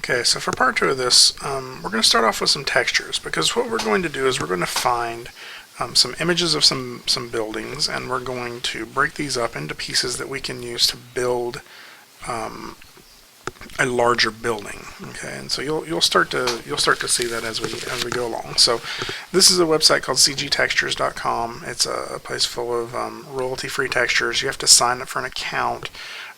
Okay, so for part 2 of this, we're going to start off with some textures, because what we're going to do is we're going to find some images of some buildings, and we're going to break these up into pieces that we can use to build a larger building. Okay, and so you'll start to see that as we go along. So this is a website called cgtextures.com. It's a place full of royalty-free textures. You have to sign up for an account.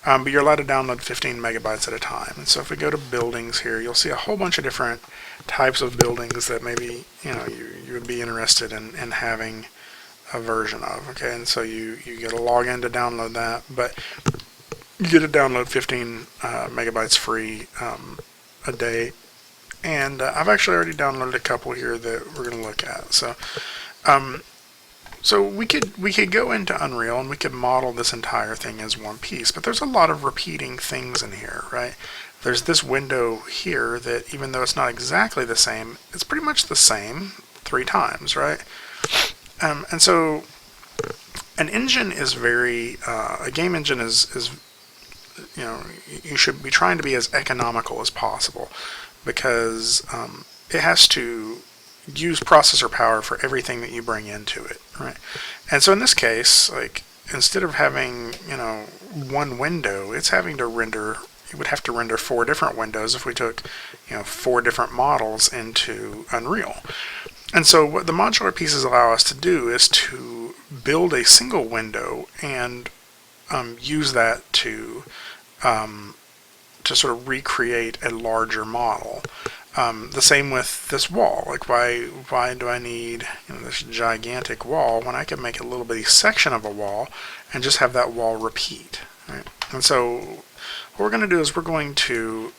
But you're allowed to download 15 megabytes at a time. And so if we go to buildings here, you'll see a whole bunch of different types of buildings that maybe you would be interested in having a version of. Okay, and so you get a login to download that, but you get to download 15 megabytes free a day. And I've actually already downloaded a couple here that we're going to look at. So we could go into Unreal and we could model this entire thing as one piece, but there's a lot of repeating things in here, right? There's this window here that, even though it's not exactly the same, it's pretty much the same 3 times, right? And so an engine is a game engine is you should be trying to be as economical as possible, because it has to use processor power for everything that you bring into it, right? And so in this case, like, instead of having one window, it's having to render. It would have to render 4 different windows if we took 4 different models into Unreal. And so what the modular pieces allow us to do is to build a single window and use that to sort of recreate a larger model. The same with this wall. Like, why do I need this gigantic wall when I can make a little bitty section of a wall and just have that wall repeat, right? And so what we're going to do is we're going to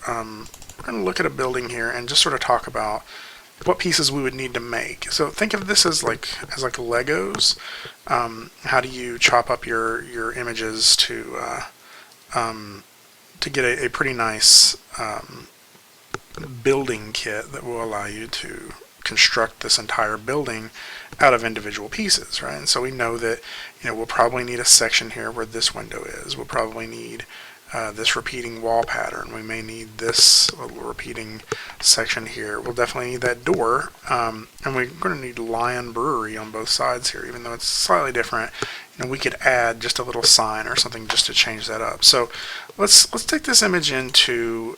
look at a building here and just sort of talk about what pieces we would need to make. So think of this as like Legos. How do you chop up your images to get a pretty nice building kit that will allow you to construct this entire building out of individual pieces, right? And so we know that we'll probably need a section here where this window is. We'll probably need this repeating wall pattern. We may need this little repeating section here. We'll definitely need that door, and we're going to need Lion Brewery on both sides here, even though it's slightly different. We could add just a little sign or something just to change that up. So let's take this image into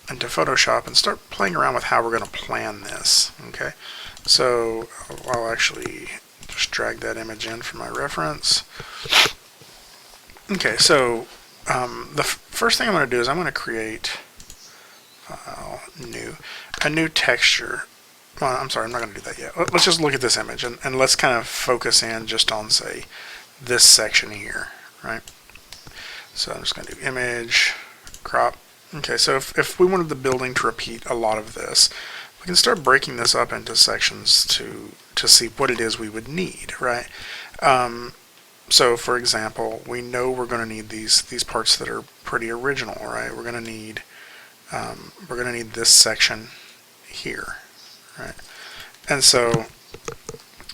Photoshop and start playing around with how we're going to plan this. Okay, so I'll actually just drag that image in for my reference. Okay, so the first thing I'm going to do is I'm going to create a new texture. Well, I'm sorry, I'm not going to do that yet. Let's just look at this image and let's kind of focus in just on, say, this section here, right? So I'm just going to do image, crop. Okay, so if we wanted the building to repeat a lot of this, we can start breaking this up into sections to see what it is we would need, right? So for example, we know we're going to need these parts that are pretty original, right? We're going to need this section here, right? And so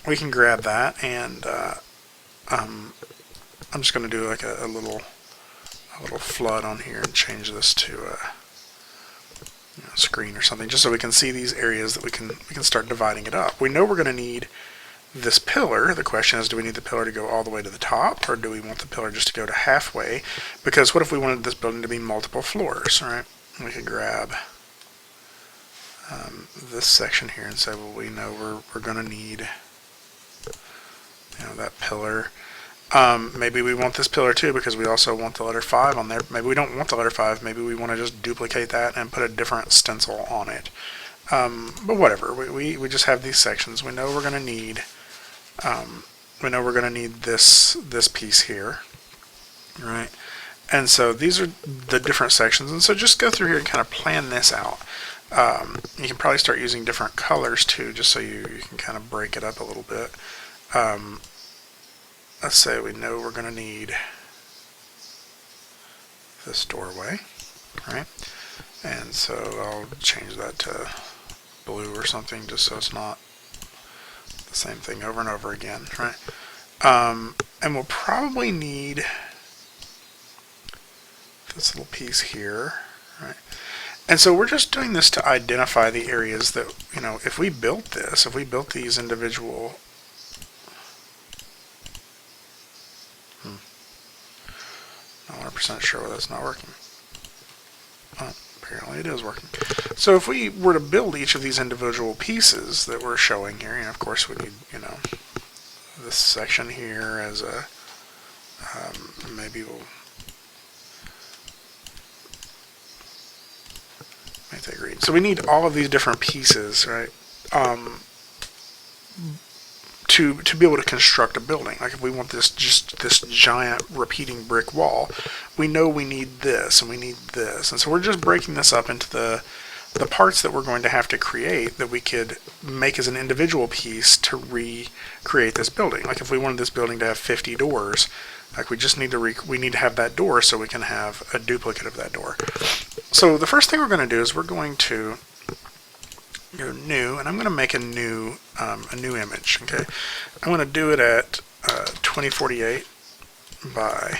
we can grab that, and I'm just going to do like a little flood on here and change this to a screen or something, just so we can see these areas that we can start dividing it up. We know we're going to need this pillar. The question is, do we need the pillar to go all the way to the top, or do we want the pillar just to go to halfway? Because what if we wanted this building to be multiple floors, right? We could grab this section here and say, well, we know we're going to need that pillar. Maybe we want this pillar too, because we also want the letter 5 on there. Maybe we don't want the letter 5. Maybe we want to just duplicate that and put a different stencil on it. But whatever. We just have these sections. We know we're going to need. This piece here, right? And so these are the different sections. And so just go through here and kind of plan this out. You can probably start using different colors too, just so you can kind of break it up a little bit. Let's say we know we're going to need this doorway, right? And so I'll change that to blue or something, just so it's not the same thing over and over again, right? And we'll probably need this little piece here, right? And so we're just doing this to identify the areas that, you know, if we built this, if we built these individual, not 100% sure why that's not working. Oh, apparently it is working. So if we were to build each of these individual pieces that we're showing here, and of course we need, you know, this section here as a, maybe we'll make that green. So we need all of these different pieces, right? To be able to construct a building. Like if we want this giant repeating brick wall, we know we need this and we need this. And so we're just breaking this up into the parts that we're going to have to create that we could make as an individual piece to recreate this building. Like if we wanted this building to have 50 doors, like we just need to we need to have that door so we can have a duplicate of that door. So the first thing we're going to do is we're going to go new, and I'm going to make a new image. Okay, I'm going to do it at 2048 by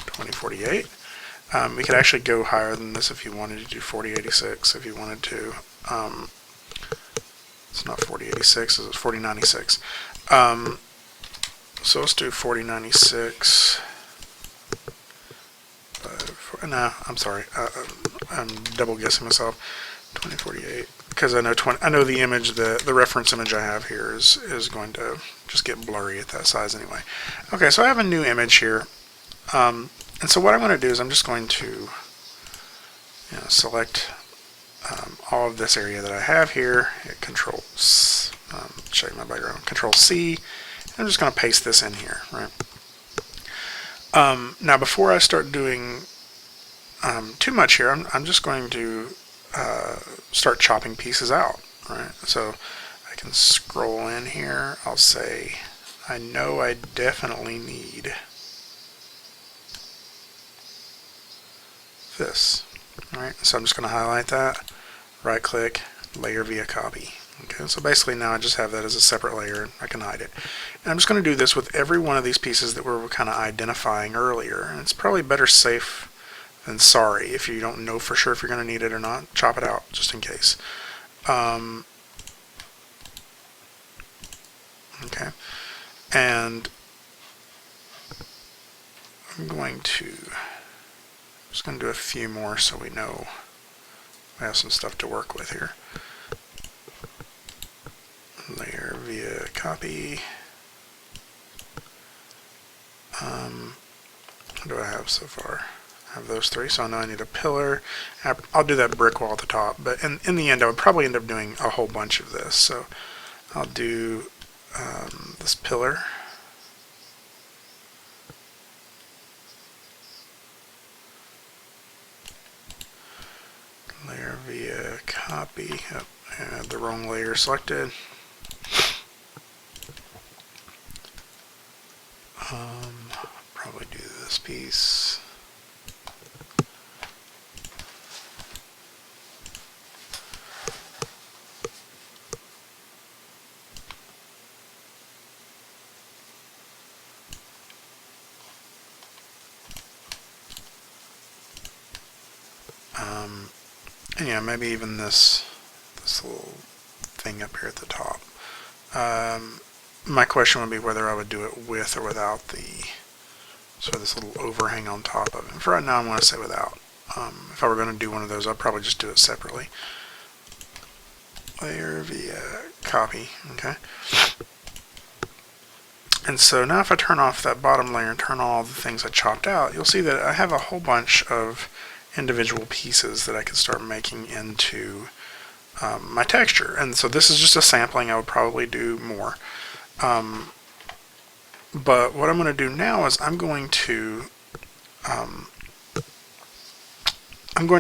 2048. We could actually go higher than this if you wanted to do 4086. If you wanted to, it's not 4086, it's 4096. So let's do 4096. No, I'm sorry. I'm double guessing myself. 2048. Because I know the image, the reference image I have here is going to just get blurry at that size anyway. Okay, so I have a new image here, and so what I'm going to do is I'm just going to select all of this area that I have here. Hit Control, check my background. Control C. And I'm just going to paste this in here, right? Now, before I start doing too much here, I'm just going to start chopping pieces out, right? So I can scroll in here. I'll say, I know I definitely need this, right? So I'm just going to highlight that, right click, layer via copy. Okay, so basically now I just have that as a separate layer and I can hide it. And I'm just going to do this with every one of these pieces that we were kind of identifying earlier. And it's probably better safe than sorry. If you don't know for sure if you're going to need it or not, chop it out just in case. Okay, and I'm just going to do a few more so we know we have some stuff to work with here. Layer via copy. What do I have so far? I have those three, so I know I need a pillar. I'll do that brick wall at the top, but in the end I would probably end up doing a whole bunch of this. So I'll do this pillar. Layer via copy. Oh, I had the wrong layer selected. Probably do this piece. And yeah, maybe even this little thing up here at the top. My question would be whether I would do it with or without this little overhang on top of it. For right now, I'm going to say without. If I were going to do one of those, I'd probably just do it separately. Layer via copy. Okay. And so now if I turn off that bottom layer and turn all the things I chopped out, you'll see that I have a whole bunch of individual pieces that I can start making into my texture. And so this is just a sampling. I would probably do more. But what I'm going to do now is I'm going to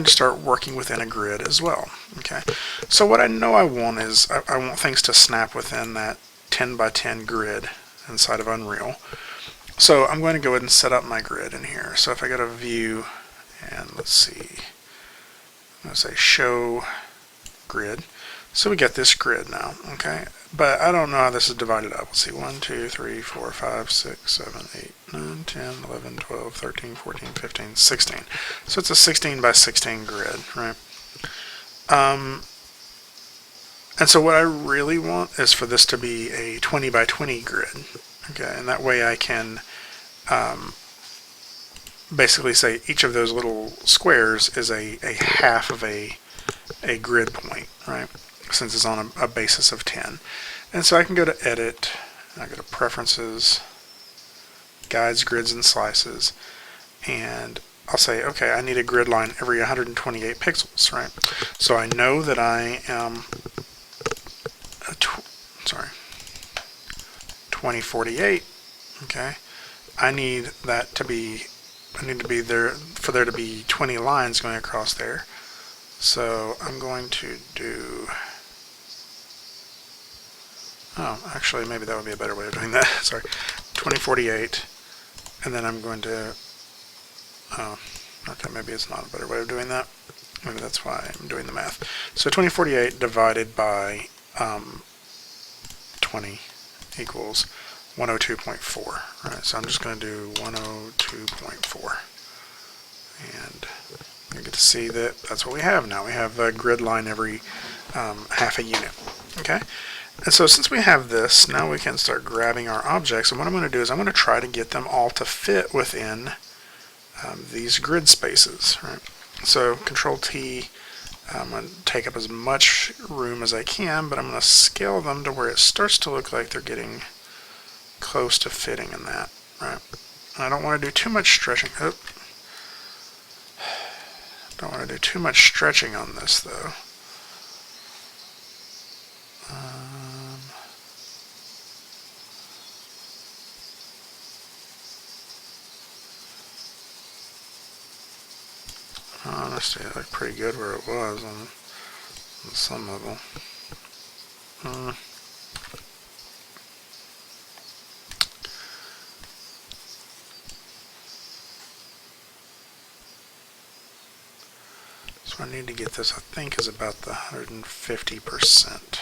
start working within a grid as well. Okay. So what I know I want is I want things to snap within that 10 by 10 grid inside of Unreal. So I'm going to go ahead and set up my grid in here. So if I go to View, and let's see, I'm going to say Show Grid. So we get this grid now, okay? But I don't know how this is divided up. Let's see, 1, 2, 3, 4, 5, 6, 7, 8, 9, 10, 11, 12, 13, 14, 15, 16. So it's a 16 by 16 grid, right? And so what I really want is for this to be a 20 by 20 grid. Okay, and that way I can basically say each of those little squares is a half of a grid point, right? Since it's on a basis of 10. And so I can go to Edit, I go to Preferences, Guides, Grids, and Slices, and I'll say, okay, I need a grid line every 128 pixels, right? So I know that I am 2048, okay? I need to be there, for there to be 20 lines going across there. So I'm going to do, actually maybe that would be a better way of doing that. Sorry, 2048, and then I'm going to, okay, maybe it's not a better way of doing that. Maybe that's why I'm doing the math. So 2048 divided by 20 equals 102.4. Right, so I'm just going to do 102.4. And you get to see that that's what we have now. We have a grid line every half a unit. Okay? And so since we have this, now we can start grabbing our objects. And what I'm going to do is I'm going to try to get them all to fit within these grid spaces. Right? So Control T, I'm going to take up as much room as I can, but I'm going to scale them to where it starts to look like they're getting close to fitting in that. Right? I don't want to do too much stretching. Don't want to do too much stretching on this, though. Honestly, it looked pretty good where it was on some level. So I need to get this, I think, is about the 150%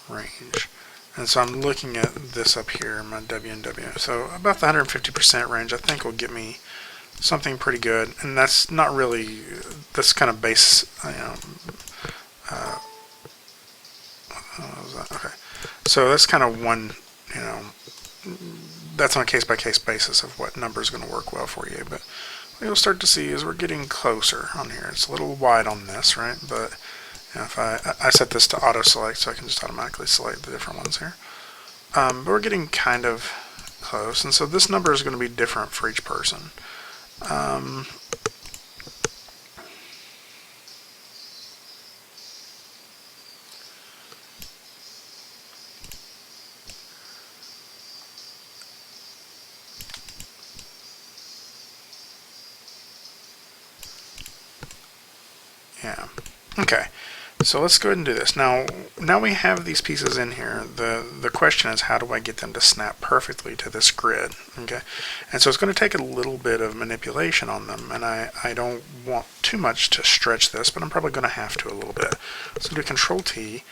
range. And so I'm looking at this up here in my W&W. So about the 150% range, I think, will get me something pretty good. And that's not really this kind of base, okay. So that's kind of one, that's on a case-by-case basis of what number is going to work well for you. But what you'll start to see is we're getting closer on here. It's a little wide on this, right? But if I set this to auto-select, so I can just automatically select the different ones here. But we're getting kind of close. And so this number is going to be different for each person. Yeah. Okay. So let's go ahead and do this. Now we have these pieces in here. The question is, how do I get them to snap perfectly to this grid? Okay. And so it's going to take a little bit of manipulation on them, and I don't want too much to stretch this, but I'm probably going to have to a little bit. So do Control T,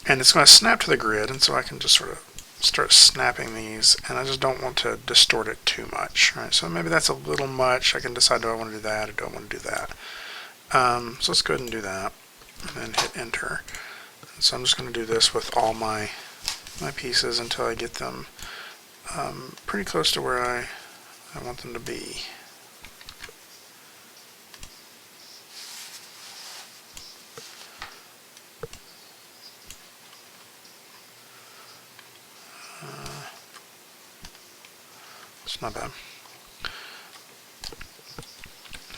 and it's going to snap to the grid, and so I can just sort of start snapping these, and I just don't want to distort it too much. Right? So maybe that's a little much. I can decide, do I want to do that or do I want to do that? So let's go ahead and do that, and then hit enter. And so I'm just going to do this with all my pieces until I get them pretty close to where I want them to be. It's not bad.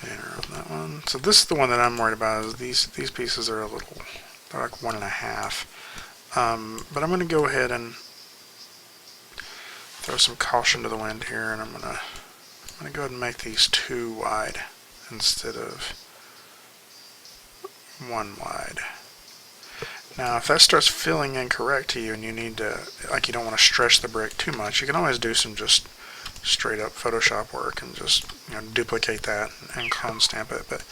Enter on that one. So this is the one that I'm worried about. Is these pieces are they're like 1.5. But I'm going to go ahead and throw some caution to the wind here, and I'm going to go ahead and make these 2 wide instead of 1 wide. Now, if that starts feeling incorrect to you, and you need to, like, you don't want to stretch the brick too much, you can always do some just straight up Photoshop work and just duplicate that and clone stamp it. But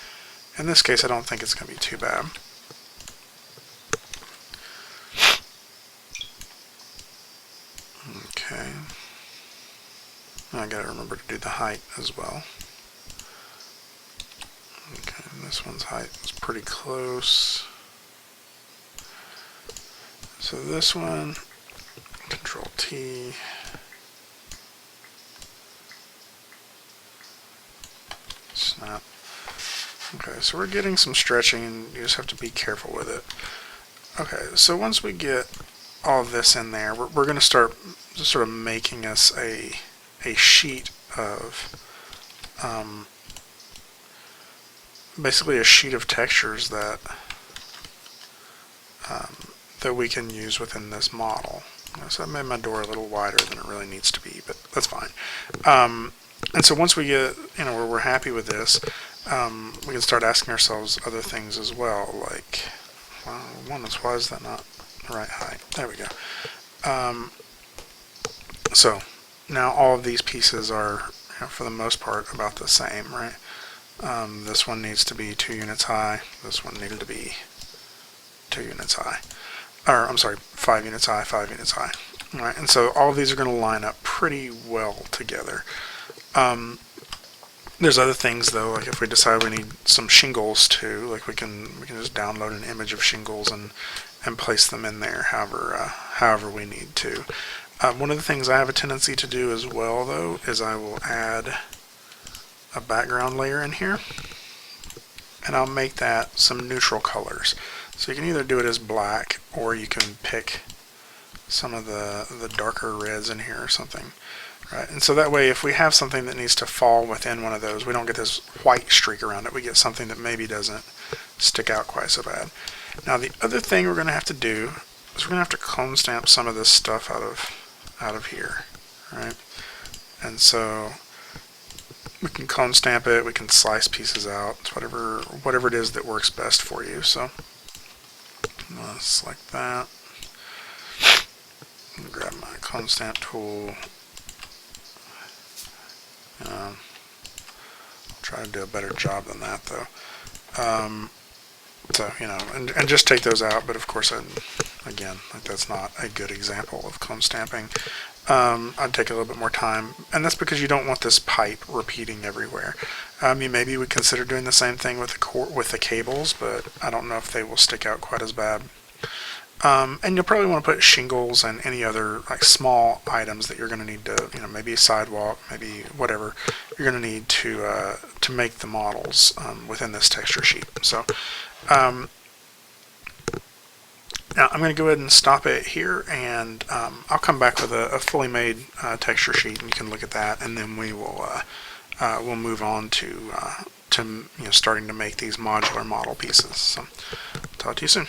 in this case, I don't think it's going to be too bad. Okay. I got to remember to do the height as well. Okay, And this one's height is pretty close. So this one, Control T. Snap. Okay, so we're getting some stretching, and you just have to be careful with it. Okay, so once we get all of this in there, we're going to start just sort of making us a sheet of, basically a sheet of textures that that we can use within this model. So I made my door a little wider than it really needs to be, but that's fine. And so once we get, where we're happy with this, we can start asking ourselves other things as well, like, well, why is that not the right height? There we go. So now all of these pieces are, for the most part, about the same, right? This one needs to be 2 units high. This one needed to be 2 units high. Or, I'm sorry, 5 units high, 5 units high. All right, and so all of these are going to line up pretty well together. There's other things though, like if we decide we need some shingles too, like we can just download an image of shingles and place them in there however we need to. One of the things I have a tendency to do as well though is I will add a background layer in here, and I'll make that some neutral colors. So you can either do it as black, or you can pick some of the darker reds in here or something. Right, and so that way if we have something that needs to fall within one of those, we don't get this white streak around it, we get something that maybe doesn't stick out quite so bad. Now the other thing we're going to have to do is we're going to have to clone stamp some of this stuff out of here, right? And so we can clone stamp it, we can slice pieces out, it's whatever it is that works best for you. So select that, grab my clone stamp tool. I'll try to do a better job than that though. So, and just take those out, but of course, again, like that's not a good example of clone stamping. I'd take a little bit more time, and that's because you don't want this pipe repeating everywhere. Maybe we consider doing the same thing with the cables, but I don't know if they will stick out quite as bad. And you'll probably want to put shingles and any other like small items that you're going to need to, maybe a sidewalk, maybe whatever you're going to need to make the models within this texture sheet. So now I'm going to go ahead and stop it here, and I'll come back with a fully made texture sheet, and you can look at that, and then we will we'll move on to starting to make these modular model pieces. So talk to you soon.